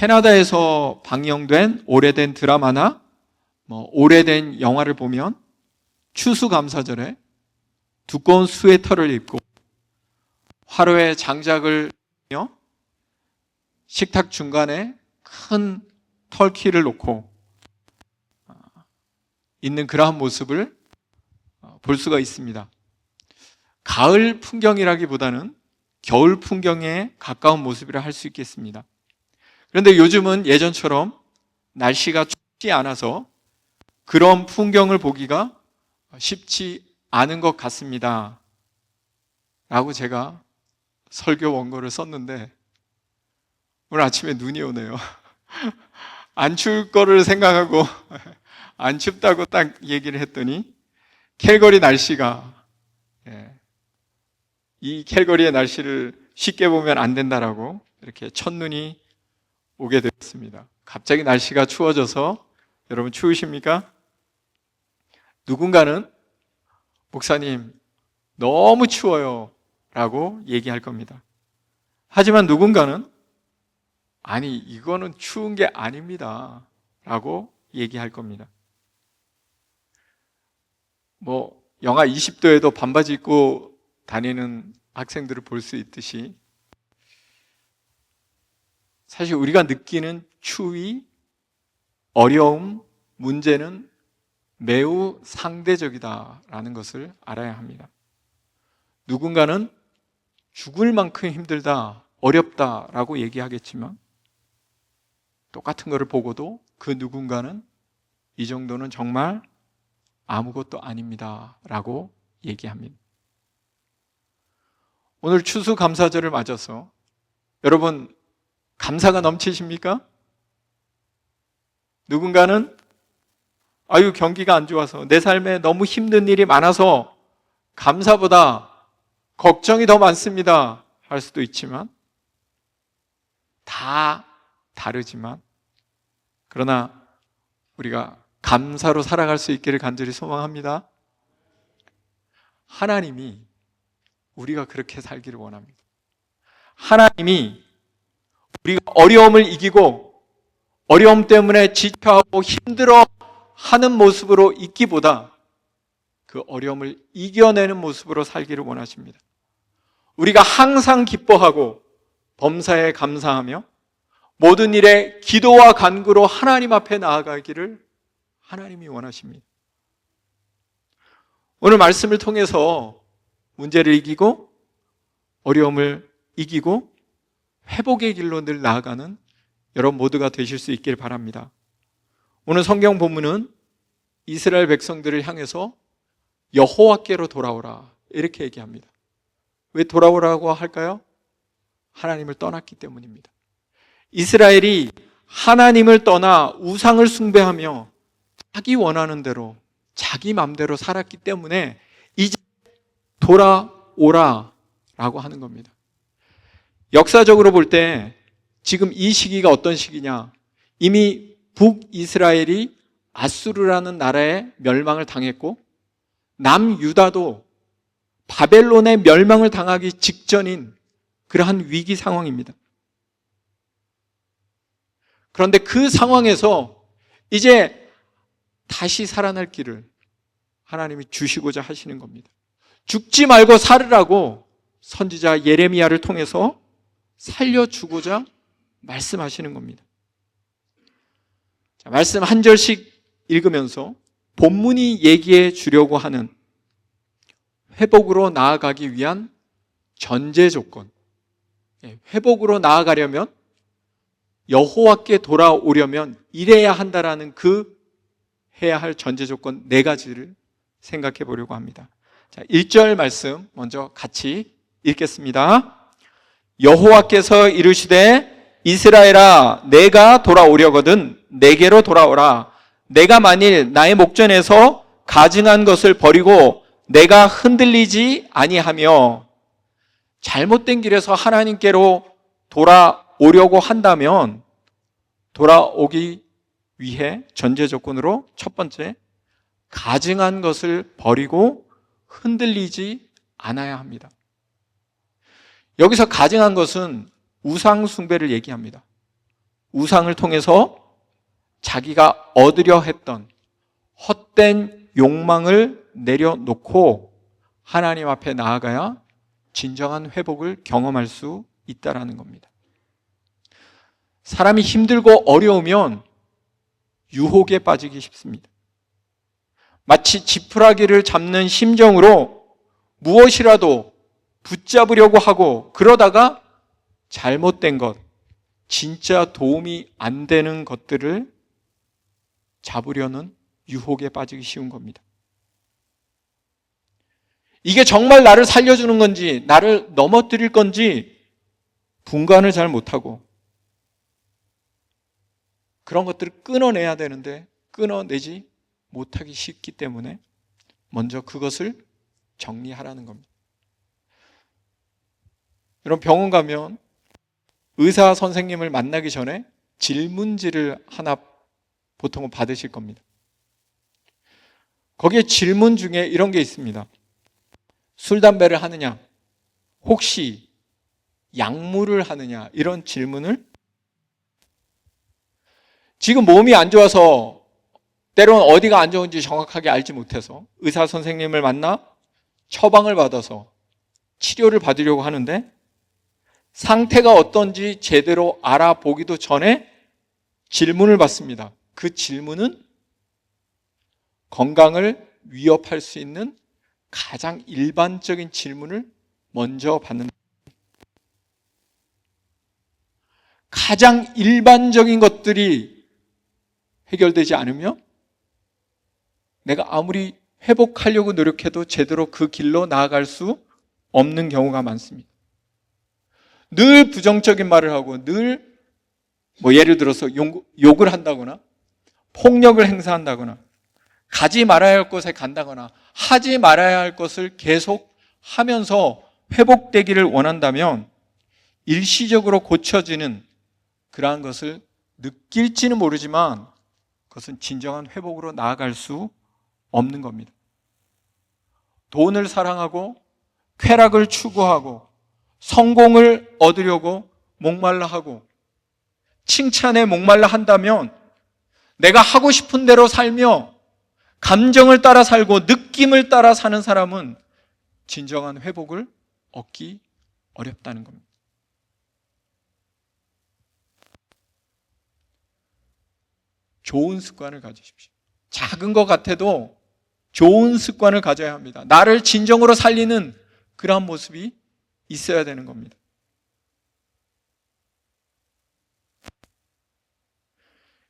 캐나다에서 방영된 오래된 드라마나 오래된 영화를 보면 추수감사절에 두꺼운 스웨터를 입고 화로에 장작을 며 식탁 중간에 큰 터키를 놓고 있는 그러한 모습을 볼 수가 있습니다. 가을 풍경이라기보다는 겨울 풍경에 가까운 모습이라 할 수 있겠습니다. 그런데 요즘은 예전처럼 날씨가 춥지 않아서 그런 풍경을 보기가 쉽지 않은 것 같습니다 라고 제가 설교 원고를 썼는데 오늘 아침에 눈이 오네요. 안 추울 거를 생각하고 안 춥다고 딱 얘기를 했더니 캘거리 날씨가 이 캘거리의 날씨를 쉽게 보면 안 된다라고 이렇게 첫눈이 오게 되었습니다. 갑자기 날씨가 추워져서 여러분 추우십니까? 누군가는 목사님 너무 추워요 라고 얘기할 겁니다. 하지만 누군가는 아니 이거는 추운 게 아닙니다 라고 얘기할 겁니다. 영하 20도에도 반바지 입고 다니는 학생들을 볼 수 있듯이 사실 우리가 느끼는 추위, 어려움, 문제는 매우 상대적이다라는 것을 알아야 합니다. 누군가는 죽을 만큼 힘들다, 어렵다라고 얘기하겠지만 똑같은 것을 보고도 그 누군가는 이 정도는 정말 아무것도 아닙니다 라고 얘기합니다. 오늘 추수감사절을 맞아서 여러분 감사가 넘치십니까? 누군가는 아유 경기가 안 좋아서 내 삶에 너무 힘든 일이 많아서 감사보다 걱정이 더 많습니다 할 수도 있지만 다 다르지만 그러나 우리가 감사로 살아갈 수 있기를 간절히 소망합니다. 하나님이 우리가 그렇게 살기를 원합니다. 하나님이 우리가 어려움을 이기고 어려움 때문에 지쳐하고 힘들어 하는 모습으로 있기보다 그 어려움을 이겨내는 모습으로 살기를 원하십니다. 우리가 항상 기뻐하고 범사에 감사하며 모든 일에 기도와 간구로 하나님 앞에 나아가기를 하나님이 원하십니다. 오늘 말씀을 통해서 문제를 이기고 어려움을 이기고 회복의 길로 늘 나아가는 여러분 모두가 되실 수 있길 바랍니다. 오늘 성경 본문은 이스라엘 백성들을 향해서 여호와께로 돌아오라 이렇게 얘기합니다. 왜 돌아오라고 할까요? 하나님을 떠났기 때문입니다. 이스라엘이 하나님을 떠나 우상을 숭배하며 자기 원하는 대로 자기 마음대로 살았기 때문에 이제 돌아오라 라고 하는 겁니다. 역사적으로 볼 때 지금 이 시기가 어떤 시기냐? 이미 북이스라엘이 아수르라는 나라에 멸망을 당했고 남유다도 바벨론의 멸망을 당하기 직전인 그러한 위기 상황입니다. 그런데 그 상황에서 이제 다시 살아날 길을 하나님이 주시고자 하시는 겁니다. 죽지 말고 살으라고 선지자 예레미야를 통해서 살려주고자 말씀하시는 겁니다. 자, 말씀 한 절씩 읽으면서 본문이 얘기해 주려고 하는 회복으로 나아가기 위한 전제 조건, 회복으로 나아가려면 여호와께 돌아오려면 이래야 한다라는 그 해야 할 전제 조건 4가지를 생각해 보려고 합니다. 자, 1절 말씀 먼저 같이 읽겠습니다. 여호와께서 이르시되 이스라엘아 내가 돌아오려거든 내게로 돌아오라. 내가 만일 나의 목전에서 가증한 것을 버리고 내가 흔들리지 아니하며 잘못된 길에서 하나님께로 돌아오려고 한다면 돌아오기 위해 전제 조건으로 첫 번째, 가증한 것을 버리고 흔들리지 않아야 합니다. 여기서 가증한 것은 우상 숭배를 얘기합니다. 우상을 통해서 자기가 얻으려 했던 헛된 욕망을 내려놓고 하나님 앞에 나아가야 진정한 회복을 경험할 수 있다라는 겁니다. 사람이 힘들고 어려우면 유혹에 빠지기 쉽습니다. 마치 지푸라기를 잡는 심정으로 무엇이라도 붙잡으려고 하고, 그러다가 잘못된 것, 진짜 도움이 안 되는 것들을 잡으려는 유혹에 빠지기 쉬운 겁니다. 이게 정말 나를 살려주는 건지 나를 넘어뜨릴 건지 분간을 잘 못하고 그런 것들을 끊어내야 되는데 끊어내지 못하기 쉽기 때문에 먼저 그것을 정리하라는 겁니다. 여러분, 병원 가면 의사 선생님을 만나기 전에 질문지를 하나 보통은 받으실 겁니다. 거기에 질문 중에 이런 게 있습니다. 술, 담배를 하느냐? 혹시 약물을 하느냐? 이런 질문을, 지금 몸이 안 좋아서 때로는 어디가 안 좋은지 정확하게 알지 못해서 의사 선생님을 만나 처방을 받아서 치료를 받으려고 하는데 상태가 어떤지 제대로 알아보기도 전에 질문을 받습니다. 그 질문은 건강을 위협할 수 있는 가장 일반적인 질문을 먼저 받는, 가장 일반적인 것들이 해결되지 않으면 내가 아무리 회복하려고 노력해도 제대로 그 길로 나아갈 수 없는 경우가 많습니다. 늘 부정적인 말을 하고 늘 예를 들어서 욕을 한다거나 폭력을 행사한다거나 가지 말아야 할 곳에 간다거나 하지 말아야 할 것을 계속 하면서 회복되기를 원한다면 일시적으로 고쳐지는 그러한 것을 느낄지는 모르지만 그것은 진정한 회복으로 나아갈 수 없는 겁니다. 돈을 사랑하고 쾌락을 추구하고 성공을 얻으려고 목말라 하고 칭찬에 목말라 한다면 내가 하고 싶은 대로 살며 감정을 따라 살고 느낌을 따라 사는 사람은 진정한 회복을 얻기 어렵다는 겁니다. 좋은 습관을 가지십시오. 작은 것 같아도 좋은 습관을 가져야 합니다. 나를 진정으로 살리는 그러한 모습이 있어야 되는 겁니다.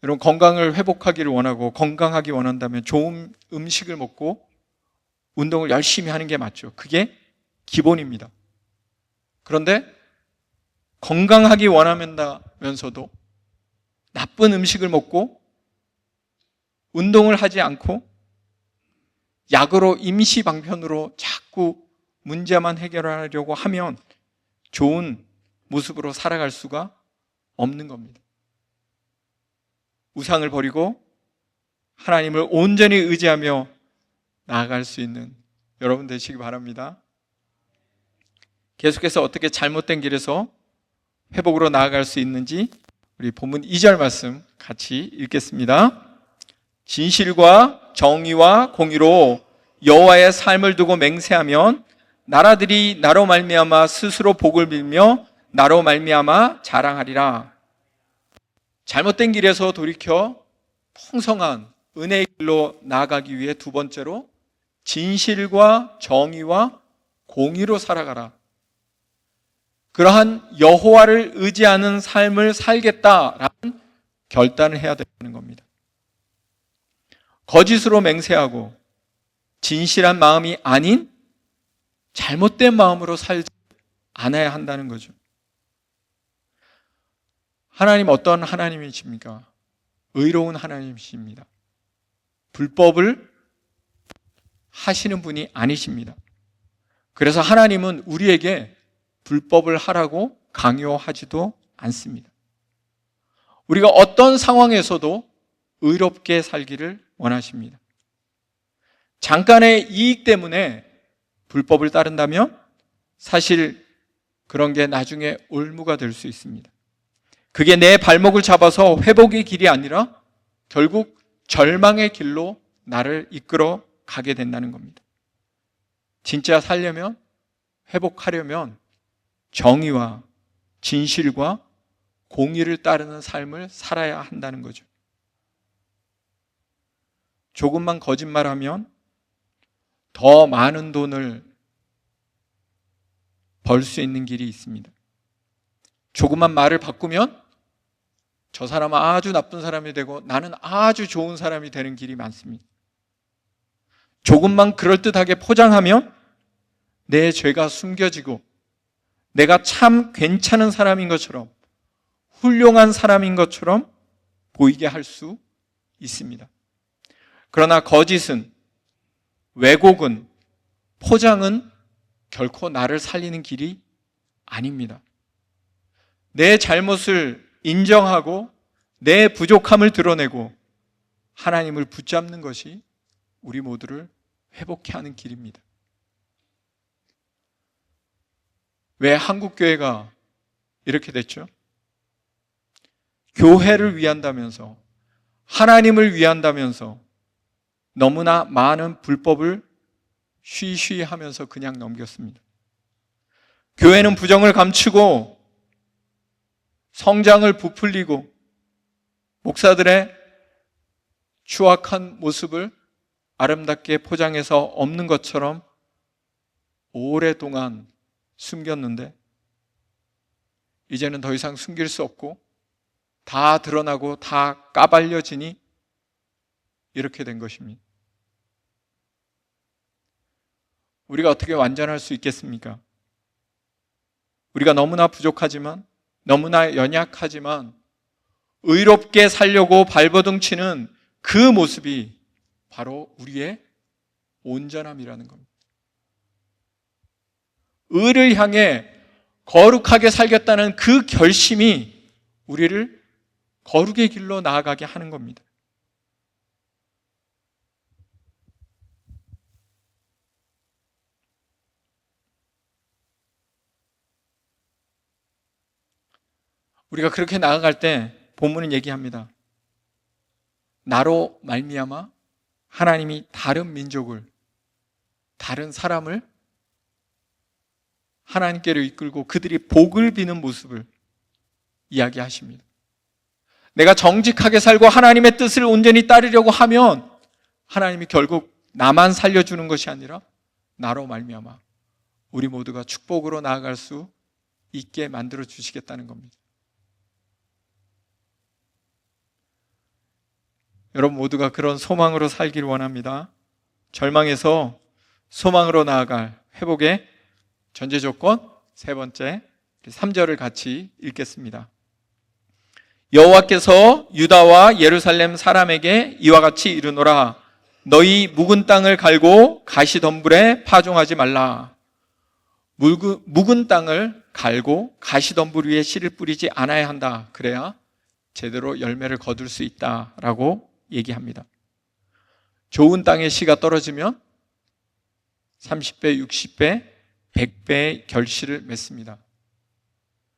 여러분, 건강을 회복하기를 원하고 건강하기 원한다면 좋은 음식을 먹고 운동을 열심히 하는 게 맞죠. 그게 기본입니다. 그런데 건강하기 원하면서도 나쁜 음식을 먹고 운동을 하지 않고 약으로 임시방편으로 자꾸 문제만 해결하려고 하면 좋은 모습으로 살아갈 수가 없는 겁니다. 우상을 버리고 하나님을 온전히 의지하며 나아갈 수 있는 여러분 되시기 바랍니다. 계속해서 어떻게 잘못된 길에서 회복으로 나아갈 수 있는지 우리 본문 2절 말씀 같이 읽겠습니다. 진실과 정의와 공의로 여호와의 삶을 두고 맹세하면 나라들이 나로 말미암아 스스로 복을 빌며 나로 말미암아 자랑하리라. 잘못된 길에서 돌이켜 풍성한 은혜의 길로 나아가기 위해 두 번째로 진실과 정의와 공의로 살아가라. 그러한 여호와를 의지하는 삶을 살겠다라는 결단을 해야 되는 겁니다. 거짓으로 맹세하고 진실한 마음이 아닌 잘못된 마음으로 살지 않아야 한다는 거죠. 하나님 어떤 하나님이십니까? 의로운 하나님이십니다. 불법을 하시는 분이 아니십니다. 그래서 하나님은 우리에게 불법을 하라고 강요하지도 않습니다. 우리가 어떤 상황에서도 의롭게 살기를 원하십니다. 잠깐의 이익 때문에 불법을 따른다면 사실 그런 게 나중에 올무가 될 수 있습니다. 그게 내 발목을 잡아서 회복의 길이 아니라 결국 절망의 길로 나를 이끌어 가게 된다는 겁니다. 진짜 살려면, 회복하려면 정의와 진실과 공의를 따르는 삶을 살아야 한다는 거죠. 조금만 거짓말하면 더 많은 돈을 벌 수 있는 길이 있습니다. 조금만 말을 바꾸면 저 사람은 아주 나쁜 사람이 되고 나는 아주 좋은 사람이 되는 길이 많습니다. 조금만 그럴듯하게 포장하면 내 죄가 숨겨지고 내가 참 괜찮은 사람인 것처럼, 훌륭한 사람인 것처럼 보이게 할 수 있습니다. 그러나 거짓은, 왜곡은, 포장은 결코 나를 살리는 길이 아닙니다. 내 잘못을 인정하고 내 부족함을 드러내고 하나님을 붙잡는 것이 우리 모두를 회복케 하는 길입니다. 왜 한국교회가 이렇게 됐죠? 교회를 위한다면서, 하나님을 위한다면서 너무나 많은 불법을 쉬쉬 하면서 그냥 넘겼습니다. 교회는 부정을 감추고 성장을 부풀리고 목사들의 추악한 모습을 아름답게 포장해서 없는 것처럼 오랫동안 숨겼는데 이제는 더 이상 숨길 수 없고 다 드러나고 다 까발려지니 이렇게 된 것입니다. 우리가 어떻게 완전할 수 있겠습니까? 우리가 너무나 부족하지만, 너무나 연약하지만 의롭게 살려고 발버둥 치는 그 모습이 바로 우리의 온전함이라는 겁니다. 의를 향해 거룩하게 살겠다는 그 결심이 우리를 거룩의 길로 나아가게 하는 겁니다. 우리가 그렇게 나아갈 때 본문은 얘기합니다. 나로 말미암아 하나님이 다른 민족을, 다른 사람을 하나님께로 이끌고 그들이 복을 비는 모습을 이야기하십니다. 내가 정직하게 살고 하나님의 뜻을 온전히 따르려고 하면 하나님이 결국 나만 살려주는 것이 아니라 나로 말미암아 우리 모두가 축복으로 나아갈 수 있게 만들어 주시겠다는 겁니다. 여러분 모두가 그런 소망으로 살기를 원합니다. 절망에서 소망으로 나아갈 회복의 전제 조건 세 번째, 3절을 같이 읽겠습니다. 여호와께서 유다와 예루살렘 사람에게 이와 같이 이르노라. 너희 묵은 땅을 갈고 가시덤불에 파종하지 말라. 묵은 땅을 갈고 가시덤불 위에 씨를 뿌리지 않아야 한다. 그래야 제대로 열매를 거둘 수 있다라고 얘기합니다. 좋은 땅에 씨가 떨어지면 30배, 60배, 100배의 결실을 맺습니다.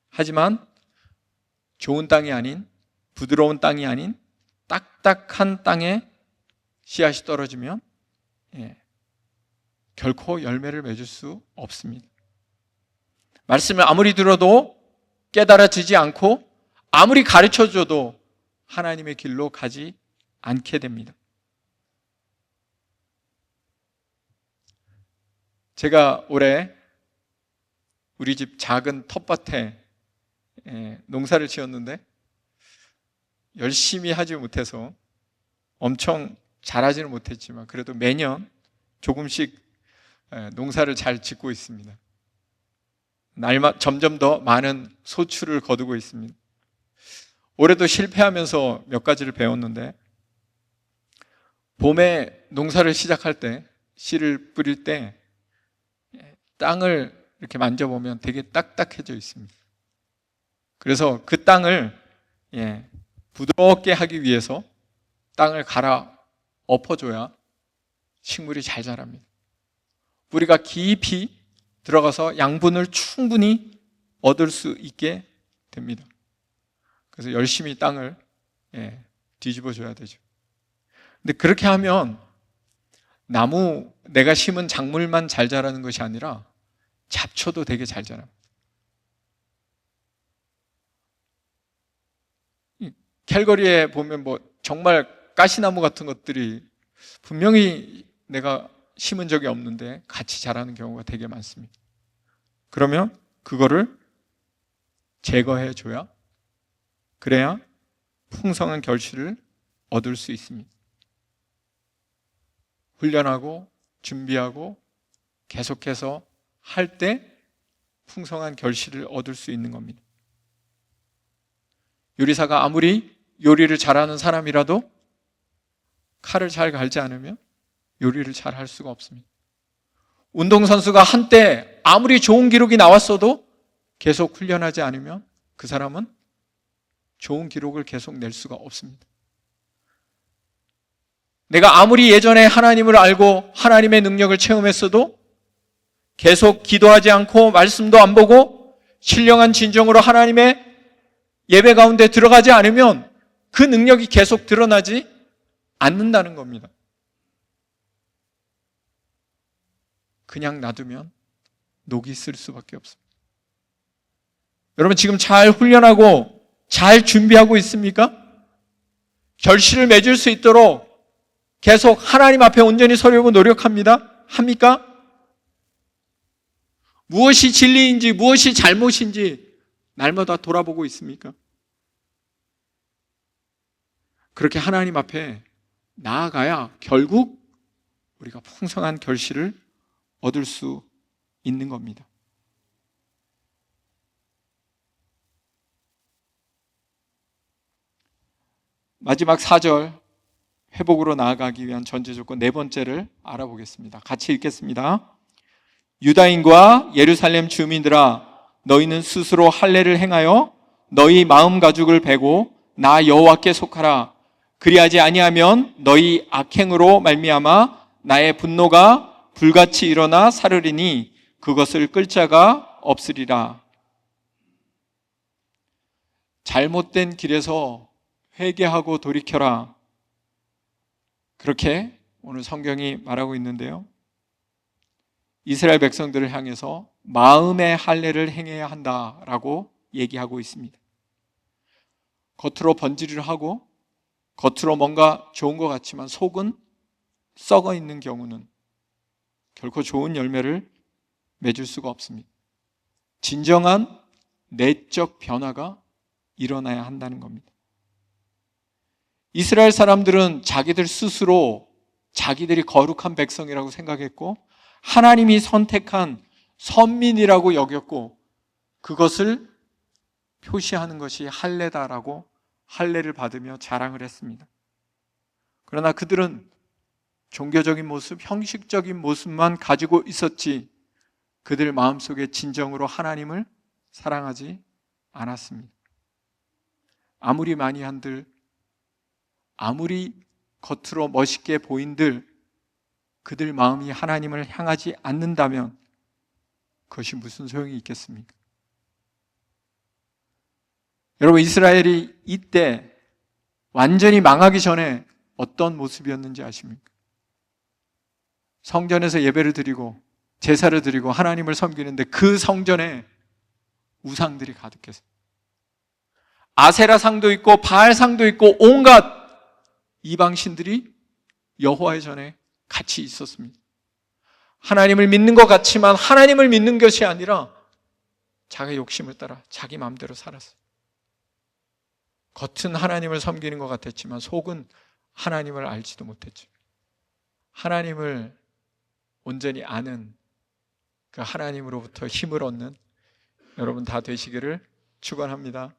하지만 좋은 땅이 아닌, 부드러운 땅이 아닌 딱딱한 땅에 씨앗이 떨어지면 결코 열매를 맺을 수 없습니다. 말씀을 아무리 들어도 깨달아지지 않고 아무리 가르쳐줘도 하나님의 길로 가지 않게 됩니다. 제가 올해 우리 집 작은 텃밭에 농사를 지었는데 열심히 하지 못해서 엄청 잘하지는 못했지만 그래도 매년 조금씩 농사를 잘 짓고 있습니다. 날마다 점점 더 많은 소출을 거두고 있습니다. 올해도 실패하면서 몇 가지를 배웠는데 봄에 농사를 시작할 때 씨를 뿌릴 때 땅을 이렇게 만져보면 되게 딱딱해져 있습니다. 그래서 그 땅을 부드럽게 하기 위해서 땅을 갈아 엎어줘야 식물이 잘 자랍니다. 뿌리가 깊이 들어가서 양분을 충분히 얻을 수 있게 됩니다. 그래서 열심히 땅을 뒤집어 줘야 되죠. 근데 그렇게 하면 내가 심은 작물만 잘 자라는 것이 아니라 잡초도 되게 잘 자랍니다. 캘거리에 보면 정말 가시나무 같은 것들이 분명히 내가 심은 적이 없는데 같이 자라는 경우가 되게 많습니다. 그러면 그거를 제거해 줘야, 그래야 풍성한 결실을 얻을 수 있습니다. 훈련하고 준비하고 계속해서 할 때 풍성한 결실을 얻을 수 있는 겁니다. 요리사가 아무리 요리를 잘하는 사람이라도 칼을 잘 갈지 않으면 요리를 잘 할 수가 없습니다. 운동선수가 한때 아무리 좋은 기록이 나왔어도 계속 훈련하지 않으면 그 사람은 좋은 기록을 계속 낼 수가 없습니다. 내가 아무리 예전에 하나님을 알고 하나님의 능력을 체험했어도 계속 기도하지 않고 말씀도 안 보고 신령한 진정으로 하나님의 예배 가운데 들어가지 않으면 그 능력이 계속 드러나지 않는다는 겁니다. 그냥 놔두면 녹이 쓸 수밖에 없습니다. 여러분 지금 잘 훈련하고 잘 준비하고 있습니까? 결실을 맺을 수 있도록 계속 하나님 앞에 온전히 서려고 노력합니다. 합니까? 무엇이 진리인지 무엇이 잘못인지 날마다 돌아보고 있습니까? 그렇게 하나님 앞에 나아가야 결국 우리가 풍성한 결실을 얻을 수 있는 겁니다. 마지막 4절, 회복으로 나아가기 위한 전제 조건 네 번째를 알아보겠습니다. 같이 읽겠습니다. 유다인과 예루살렘 주민들아, 너희는 스스로 할례를 행하여 너희 마음 가죽을 베고 나 여호와께 속하라. 그리하지 아니하면 너희 악행으로 말미암아 나의 분노가 불같이 일어나 사르리니 그것을 끌 자가 없으리라. 잘못된 길에서 회개하고 돌이켜라. 그렇게 오늘 성경이 말하고 있는데요, 이스라엘 백성들을 향해서 마음의 할례를 행해야 한다라고 얘기하고 있습니다. 겉으로 번지를 하고 겉으로 뭔가 좋은 것 같지만 속은 썩어 있는 경우는 결코 좋은 열매를 맺을 수가 없습니다. 진정한 내적 변화가 일어나야 한다는 겁니다. 이스라엘 사람들은 자기들 스스로 자기들이 거룩한 백성이라고 생각했고 하나님이 선택한 선민이라고 여겼고 그것을 표시하는 것이 할례다라고 할례를 받으며 자랑을 했습니다. 그러나 그들은 종교적인 모습, 형식적인 모습만 가지고 있었지 그들 마음속에 진정으로 하나님을 사랑하지 않았습니다. 아무리 많이 한들, 아무리 겉으로 멋있게 보인들 그들 마음이 하나님을 향하지 않는다면 그것이 무슨 소용이 있겠습니까? 여러분, 이스라엘이 이때 완전히 망하기 전에 어떤 모습이었는지 아십니까? 성전에서 예배를 드리고 제사를 드리고 하나님을 섬기는데 그 성전에 우상들이 가득했어요. 아세라 상도 있고 바알 상도 있고 온갖 이방신들이 여호와의 전에 같이 있었습니다. 하나님을 믿는 것 같지만 하나님을 믿는 것이 아니라 자기 욕심을 따라 자기 마음대로 살았어요. 겉은 하나님을 섬기는 것 같았지만 속은 하나님을 알지도 못했죠. 하나님을 온전히 아는 그 하나님으로부터 힘을 얻는 여러분 다 되시기를 축원합니다.